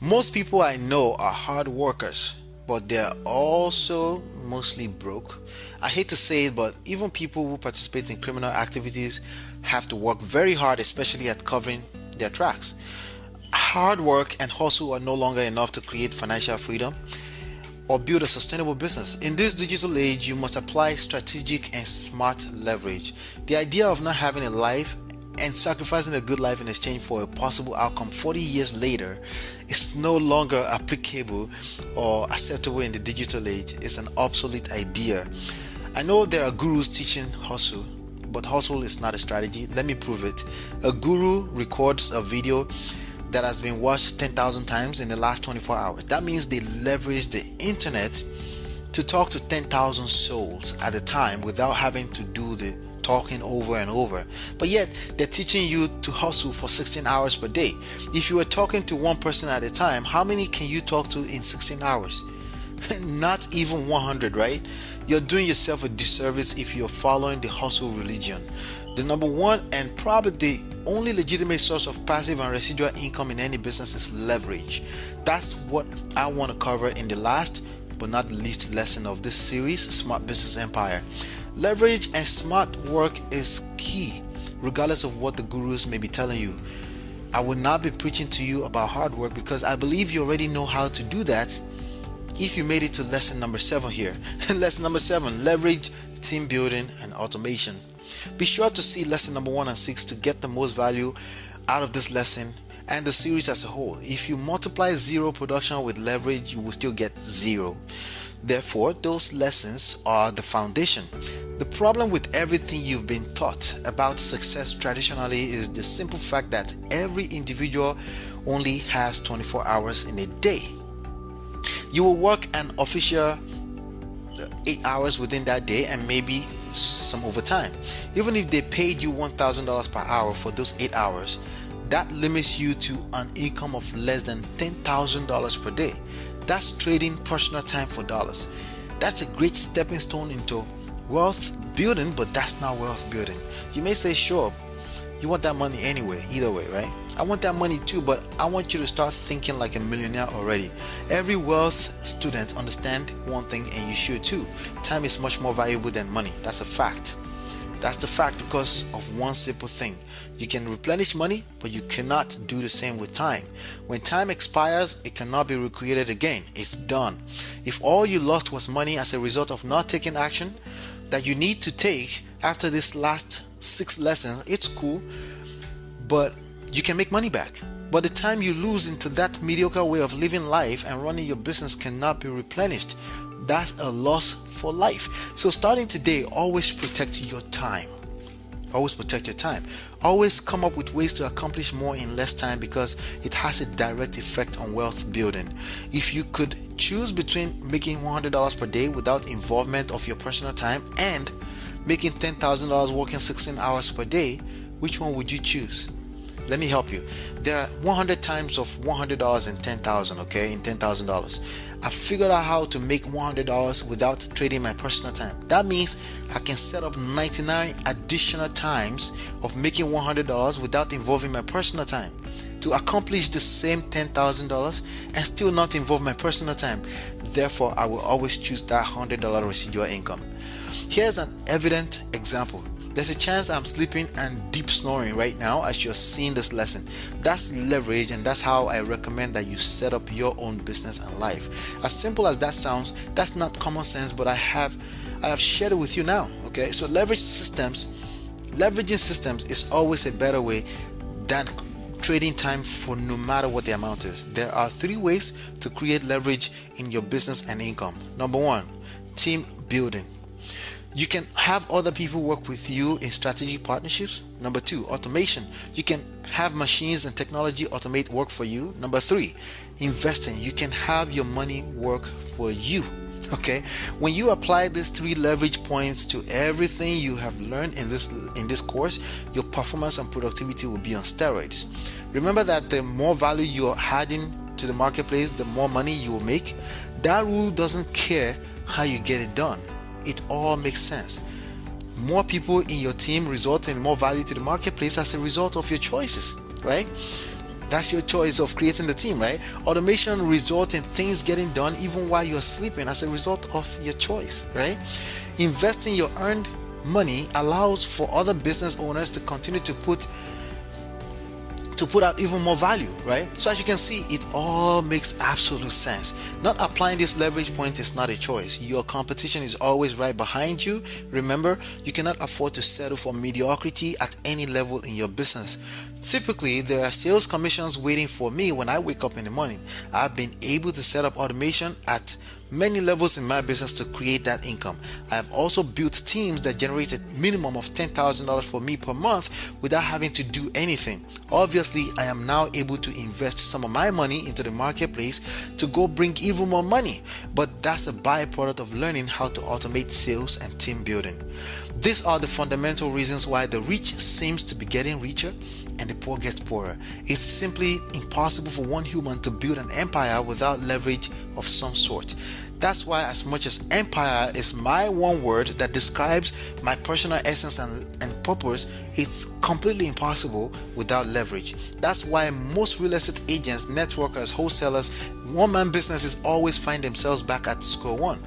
Most people I know are hard workers, but they're also mostly broke. I hate to say it, but even people who participate in criminal activities have to work very hard, especially at covering their tracks. Hard work and hustle are no longer enough to create financial freedom or build a sustainable business. In this digital age, you must apply strategic and smart leverage. The idea of not having a life and sacrificing a good life in exchange for a possible outcome 40 years later is no longer applicable or acceptable in the digital age. It's an obsolete idea. I know there are gurus teaching hustle, but hustle is not a strategy. Let me prove it. A guru records a video that has been watched 10,000 times in the last 24 hours. That means they leverage the internet to talk to 10,000 souls at a time without having to do the talking over and over. But yet they're teaching you to hustle for 16 hours per day. If you were talking to one person at a time, how many can you talk to in 16 hours? Not even 100, right? You're doing yourself a disservice if you're following the hustle religion. The number one and probably the only legitimate source of passive and residual income in any business is leverage. That's what I want to cover in the last but not the least lesson of this series, Smart Business Empire. Leverage and smart work is key, regardless of what the gurus may be telling you. I will not be preaching to you about hard work because I believe you already know how to do that if you made it to lesson number 7 here. Lesson number 7, leverage, team building, and automation. Be sure to see lesson number 1 and 6 to get the most value out of this lesson and the series as a whole. If you multiply zero production with leverage, you will still get 0. Therefore, those lessons are the foundation. The problem with everything you've been taught about success traditionally is the simple fact that every individual only has 24 hours in a day. You will work an official 8 hours within that day and maybe some overtime. Even if they paid you $1,000 per hour for those 8 hours, that limits you to an income of less than $10,000 per day. That's trading personal time for dollars. That's a great stepping stone into wealth building, but that's not wealth building. You may say, sure, you want that money anyway, either way, right? I want that money too, but I want you to start thinking like a millionaire already. Every wealth student understands one thing, and you should too. Time is much more valuable than money. That's a fact. That's the fact because of one simple thing. You can replenish money, but you cannot do the same with time. When time expires, it cannot be recreated again. It's done. If all you lost was money as a result of not taking action that you need to take after this last 6 lessons, it's cool, but you can make money back. But the time you lose into that mediocre way of living life and running your business cannot be replenished. That's a loss for life. So starting today, always protect your time. Always protect your time. Always come up with ways to accomplish more in less time because it has a direct effect on wealth building. If you could choose between making $100 per day without involvement of your personal time and making $10,000 working 16 hours per day, which one would you choose? Let me help you. There are 100 times of $100 in 10,000, okay, in $10,000. I figured out how to make $100 without trading my personal time. That means I can set up 99 additional times of making $100 without involving my personal time to accomplish the same $10,000 and still not involve my personal time. Therefore, I will always choose that $100 residual income. Here's an evident example. There's a chance I'm sleeping and deep snoring right now as you're seeing this lesson. That's leverage, and that's how I recommend that you set up your own business and life. As simple as that sounds, that's not common sense, but I have shared it with you now. Okay, so leveraging systems is always a better way than trading time for no matter what the amount is. There are 3 ways to create leverage in your business and income. Number 1, team building. You can have other people work with you in strategic partnerships. Number 2, automation. You can have machines and technology automate work for you. Number 3, investing. You can have your money work for you. Okay, when you apply these 3 leverage points to everything you have learned in this course, your performance and productivity will be on steroids. Remember that the more value you are adding to the marketplace, the more money you will make. That rule doesn't care how you get it done. It all makes sense. More people in your team result in more value to the marketplace as a result of your choices, right? That's your choice of creating the team, right? Automation results in things getting done even while you're sleeping as a result of your choice, right? Investing your earned money allows for other business owners to continue to put out even more value, right? So as you can see, it all makes absolute sense. Not applying this leverage point is not a choice. Your competition is always right behind you. Remember, you cannot afford to settle for mediocrity at any level in your business. Typically, there are sales commissions waiting for me when I wake up in the morning. I've been able to set up automation at many levels in my business to create that income. I have also built teams that generate a minimum of $10,000 for me per month without having to do anything. Obviously, I am now able to invest some of my money into the marketplace to go bring even more money, but that's a byproduct of learning how to automate sales and team building. These are the fundamental reasons why the rich seems to be getting richer and the poor gets poorer. It's simply impossible for one human to build an empire without leverage of some sort. That's why, as much as empire is my one word that describes my personal essence and purpose, it's completely impossible without leverage. That's why most real estate agents, networkers, wholesalers, one-man businesses always find themselves back at square one,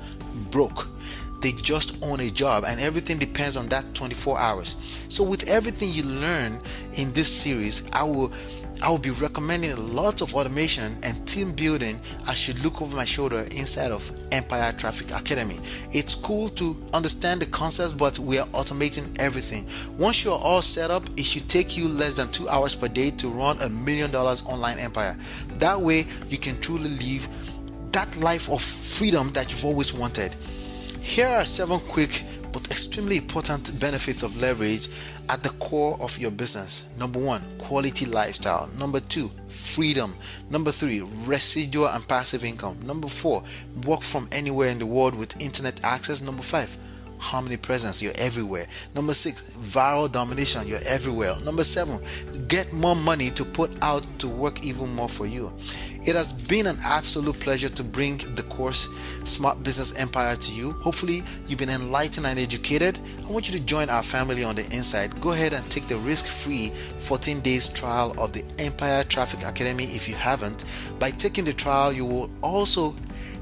broke. They just own a job and everything depends on that 24 hours. So with everything you learn in this series, I will be recommending a lot of automation and team building as you look over my shoulder inside of Empire Traffic Academy. It's cool to understand the concepts, but we are automating everything. Once you're all set up, it should take you less than 2 hours per day to run $1 million online empire. That way you can truly live that life of freedom that you've always wanted. Here are 7 quick but extremely important benefits of leverage at the core of your business. Number 1, quality lifestyle. Number 2, freedom. Number 3, residual and passive income. Number 4, work from anywhere in the world with internet access. Number 5, omnipresence, you're everywhere. Number 6, viral domination, you're everywhere. Number 7, get more money to put out to work even more for you. It has been an absolute pleasure to bring the course Smart Business Empire to you. Hopefully you've been enlightened and educated. I want you to join our family on the inside. Go ahead and take the risk-free 14 days trial of the Empire Traffic Academy if you haven't. By taking the trial, you will also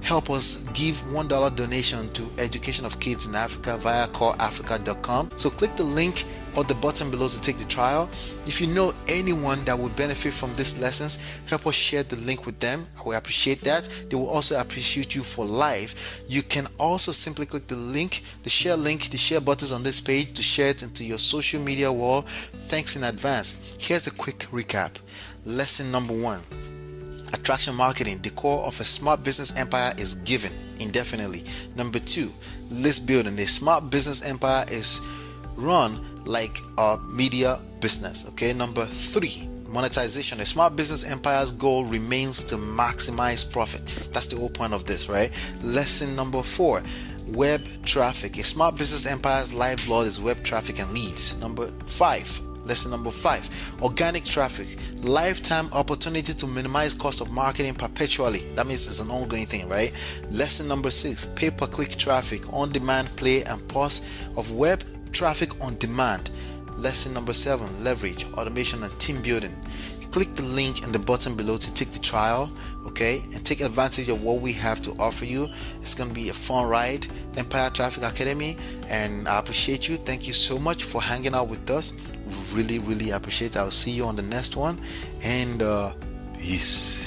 help us give $1 donation to education of kids in Africa via callafrica.com. So click the link or the button below to take the trial. If you know anyone that would benefit from these lessons, help us share the link with them. I will appreciate that. They will also appreciate you for life. You can also simply click the link, the share buttons on this page to share it into your social media wall. Thanks in advance. Here's a quick recap. Lesson number 1. Attraction marketing, the core of a smart business empire, is given indefinitely. Number 2, list building. A smart business empire is run like a media business. Okay. Number 3, monetization. A smart business empire's goal remains to maximize profit. That's the whole point of this, right? Lesson number 4, web traffic. A smart business empire's lifeblood is web traffic and leads. Lesson number 5, organic traffic, lifetime opportunity to minimize cost of marketing perpetually. That means it's an ongoing thing, right? Lesson number 6, pay-per-click traffic, on-demand play and pause of web traffic on demand. Lesson number 7, leverage, automation and team building. Click the link in the button below to take the trial, okay, and take advantage of what we have to offer you. It's going to be a fun ride, Empire Traffic Academy, and I appreciate you. Thank you so much for hanging out with us. Really appreciate it. I'll see you on the next one, and peace.